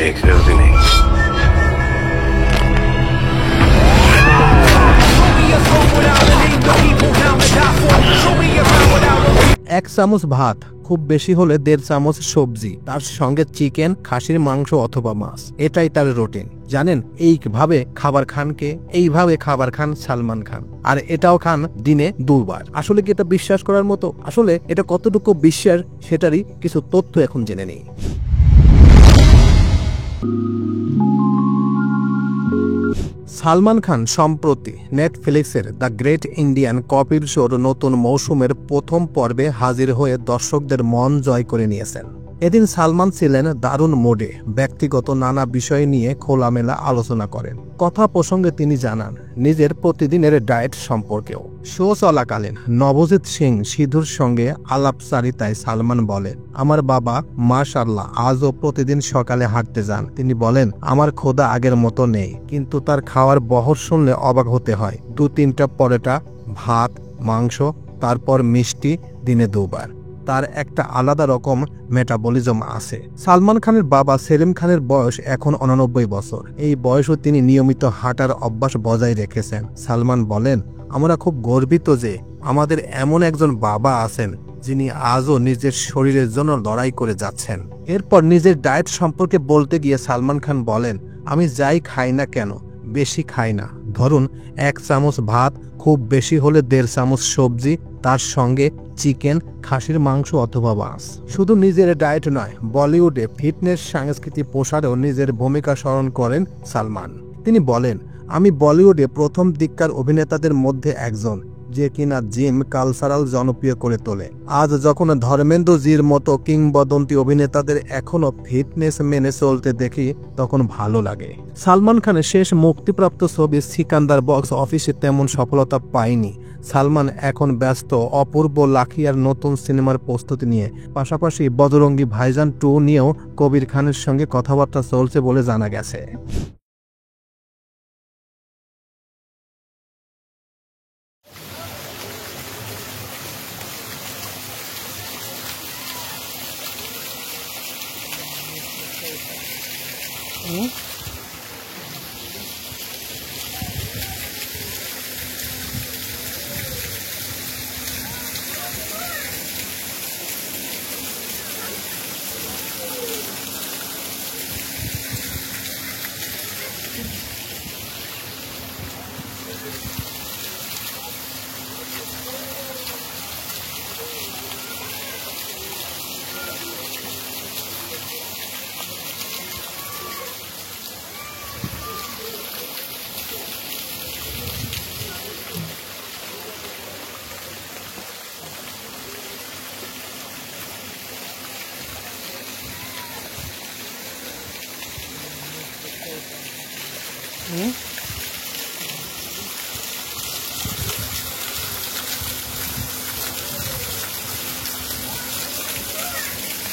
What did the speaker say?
एक गलती नहीं। এক চামচ ভাত, খুব বেশি হলে 1.5 চামচ সবজি, তার সঙ্গে চিকেন, খাসির মাংস অথবা মাছ। এটাই তার রুটিন। জানেন এইভাবে খাবার খান সালমান খান, আর এটাও খান দিনে 2 বার। আসলে কি এটা বিশ্বাস করার মতো? আসলে এটা কতটুকু বিশ্বাস সেটারই কিছু তথ্য এখন জেনে নেই। সালমান খান সম্প্রতি নেটফ্লিক্সের দ্য গ্রেট ইন্ডিয়ান কপিল শোর নতুন মৌসুমের প্রথম পর্বে হাজির হয়ে দর্শকদের মন জয় করে নিয়েছেন। এদিন সালমান ছিলেন দারুণ মোডে, ব্যক্তিগত নানা বিষয় নিয়ে খোলামেলা আলোচনা করেন। কথা প্রসঙ্গে তিনি জানান নিজের প্রতিদিনের ডায়েট সম্পর্কেও। শো চলাকালীন নবজিৎ সিং সিধুর সঙ্গে আলাপচারিতায় সালমান বলেন, আমার বাবা মাশাআল্লাহ আজও প্রতিদিন সকালে হাঁটতে যান। তিনি বলেন, আমার ক্ষুধা আগের মতো নেই, কিন্তু তার খাওয়ার বহর শুনলে অবাক হতে হয়। 2-3টা পরোটা, ভাত, মাংস, তারপর মিষ্টি, দিনে 2 বার। তার একটা আলাদা রকম মেটাবলিজম আছে। সালমান খানের বাবা সেলিম খানের বয়স এখন 89 বছর। এই বয়সও তিনি নিয়মিত হাঁটার অভ্যাস বজায় রেখেছেন। সালমান বলেন, আমরা খুব গর্বিত যে আমাদের এমন একজন বাবা আছেন যিনি আজও নিজের শরীরের জন্য লড়াই করে যাচ্ছেন। এরপর নিজের ডায়েট সম্পর্কে বলতে গিয়ে সালমান খান বলেন, আমি যাই খাই না কেন বেশি খাই না। ধরুন 1 চামচ ভাত, খুব বেশি হলে 1.5 চামচ সবজি, তার সঙ্গে চিকেন, খাসির মাংস অথবা মাছ। শুধু নিজের ডায়েট নয়, বলিউডে ফিটনেস সংস্কৃতি প্রসারেও নিজের ভূমিকা স্মরণ করেন সালমান। তিনি বলেন, আমি বলিউডে প্রথম দিককার অভিনেতাদের মধ্যে একজন যে কিনা জিম কালচারাল জনপ্রিয় করে তোলে। আজ যখন ধর্মেন্দ্র জির মতো কিংবদন্তি অভিনেতাদের এখনো ফিটনেস মেনে চলতে দেখি তখন ভালো লাগে। সালমান খানের শেষ মুক্তিপ্রাপ্ত ছবি সিকান্দার বক্স অফিসে তেমন সফলতা পায়নি। সালমান এখন ব্যস্ত অপূর্ব লাখিয়ার নতুন সিনেমার প্রস্তুতি নিয়ে। পাশাপাশি বজরঙ্গি ভাইজান 2 নিয়েও কবির খানের সঙ্গে কথাবার্তা চলছে বলে জানা গেছে।